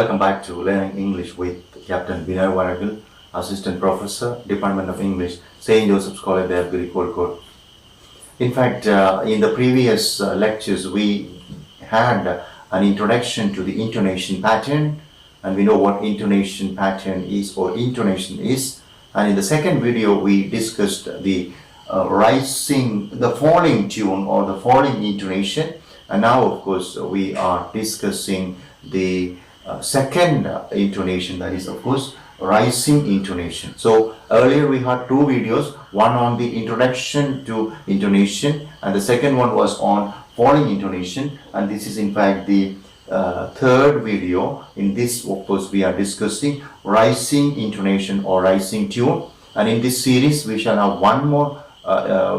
Welcome back to Learning English with Captain Vinay Varagal, Assistant Professor, Department of English, St. Joseph's College, Kozhikode. In fact, in the previous lectures, we had an introduction to the intonation pattern, and we know what intonation pattern is or intonation is. And in the second video, we discussed the falling tune or the falling intonation. And now, of course, we are discussing the second intonation, that is, of course, rising intonation. So earlier we had two videos, one on the introduction to intonation and the second one was on falling intonation, and this is in fact the third video. In this, of course, we are discussing rising intonation or rising tune, and in this series we shall have one more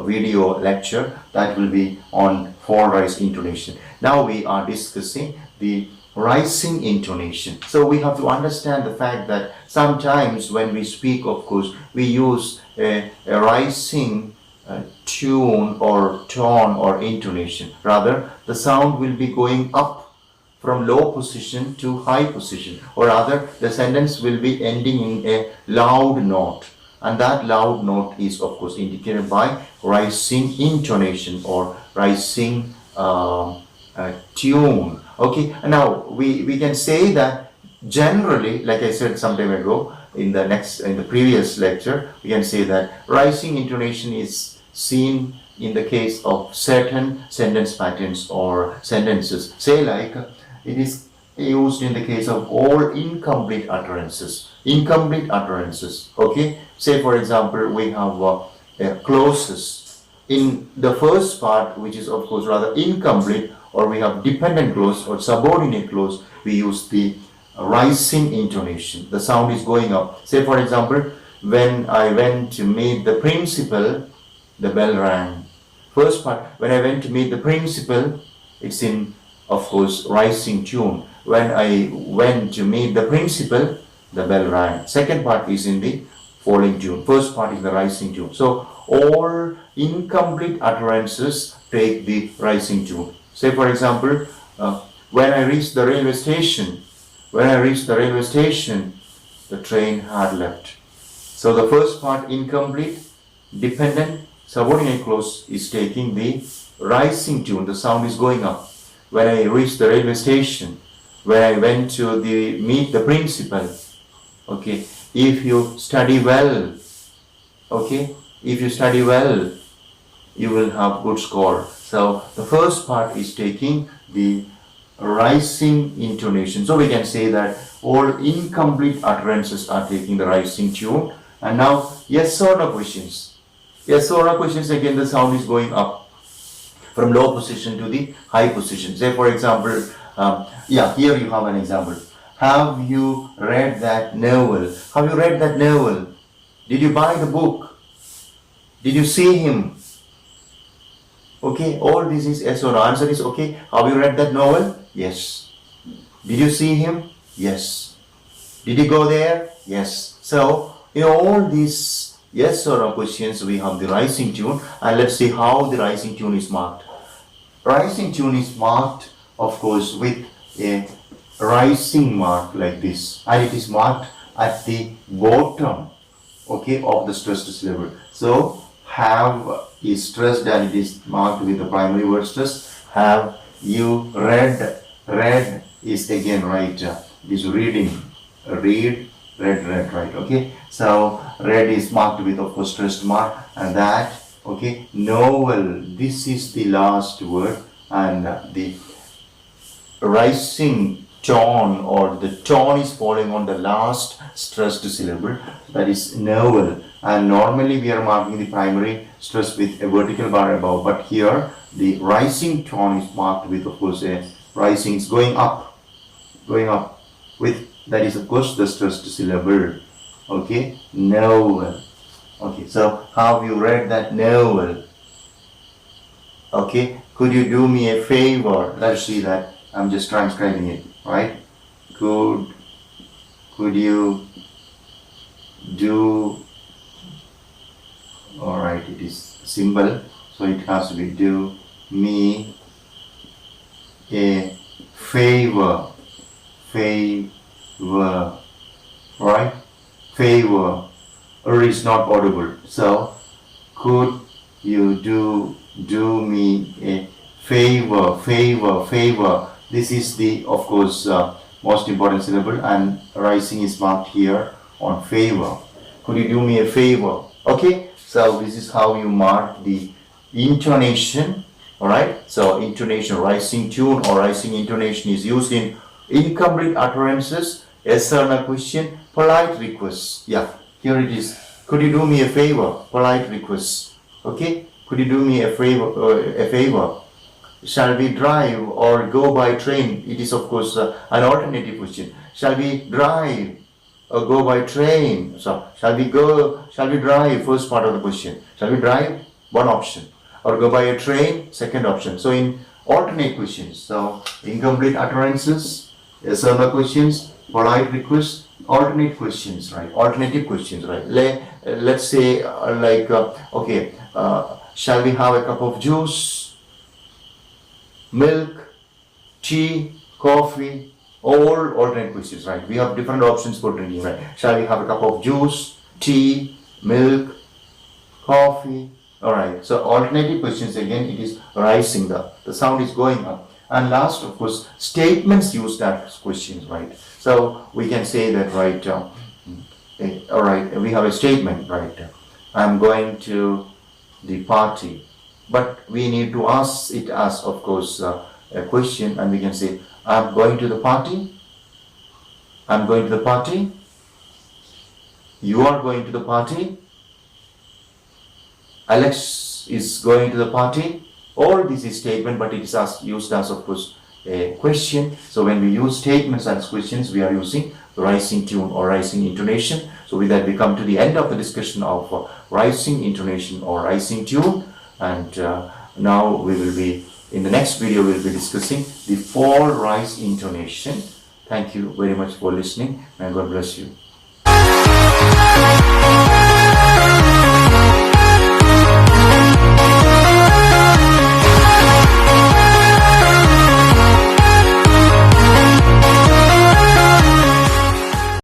video lecture that will be on fall rise intonation. Now we are discussing the rising intonation. So we have to understand the fact that sometimes when we speak, of course, we use a rising tune or tone or intonation. Rather, the sound will be going up from low position to high position, or rather the sentence will be ending in a loud note, and that loud note is, of course, indicated by rising intonation or rising tune. Okay, now we can say that generally, like I said some time ago in the previous lecture, we can say that rising intonation is seen in the case of certain sentence patterns or sentences. Say like it is used in the case of all incomplete utterances. Incomplete utterances. Okay, say for example we have clauses in the first part, which is of course rather incomplete, or we have dependent clause or subordinate clause, we use the rising intonation. The sound is going up. Say for example, when I went to meet the principal, the bell rang. First part, when I went to meet the principal, it's in, of course, rising tune. When I went to meet the principal, the bell rang. Second part is in the falling tune. First part is the rising tune. So all incomplete utterances take the rising tune. Say for example, when I reached the railway station, the train had left. So the first part incomplete, dependent, subordinate clause is taking the rising tune. The sound is going up. When I reached the railway station, when I went to meet the principal. Okay, if you study well, okay, if you study well, you will have good score. So the first part is taking the rising intonation. So we can say that all incomplete utterances are taking the rising tune. And now yes or no questions. Yes or no questions, again the sound is going up from low position to the high position. Say for example, here you have an example. Have you read that novel? Have you read that novel? Did you buy the book? Did you see him? Okay, all this is yes or no. Answer is okay. Have you read that novel? Yes. Did you see him? Yes. Did you go there? Yes. So, in all these yes or no questions, we have the rising tune, and let's see how the rising tune is marked. Rising tune is marked, of course, with a rising mark like this, and it is marked at the bottom, okay, of the stressed syllable. So, have is stressed and it is marked with the primary word stress. Have you read? Read is again right. It is reading. Read, read, right. Okay. So read is marked with, of course, stressed mark, and that, okay, novel. This is the last word, and the rising tone or the tone is falling on the last stressed syllable, that is novel. And normally we are marking the primary stress with a vertical bar above, but here the rising tone is marked with, of course, a rising is going up with, that is of course the stressed syllable. Okay, novel. Okay, so have you read that novel? Okay, could you do me a favor? Let's see that. I'm just transcribing it, right? Could you do, alright, it is symbol, so it has to be do me a favor. right? Favor is not audible. So, could you do me a favor? This is the, of course, most important syllable, and rising is marked here on favor. Could you do me a favor? Okay, so this is how you mark the intonation. Alright, so intonation, rising tune or rising intonation is used in incomplete utterances, yes or no question, polite requests. Yeah, here it is. Could you do me a favor? Polite request. Okay, could you do me a favor? Shall we drive or go by train? It is, of course, an alternative question. Shall we drive or go by train? So, shall we drive? First part of the question. Shall we drive? One option. Or go by a train? Second option. So, in alternate questions. So, incomplete utterances, yes or no questions, polite requests, alternate questions, right? Alternative questions, right? Let's say, shall we have a cup of juice, milk, tea, coffee, all alternate questions, right? We have different options for drinking, right? Shall we have a cup of juice, tea, milk, coffee? Alright, so alternative questions, again, it is rising, the sound is going up. And last, of course, statements used as questions, right? So we can say that, right, alright, we have a statement, right? I'm going to the party. But we need to ask it as, of course, a question, and we can say, I'm going to the party. I'm going to the party. You are going to the party. Alex is going to the party. All this is statement, but it is used as, of course, a question. So when we use statements as questions, we are using rising tune or rising intonation. So with that, we come to the end of the discussion of rising intonation or rising tune. And now we will be, in the next video, we will be discussing the fall rise intonation. Thank you very much for listening, and God bless you.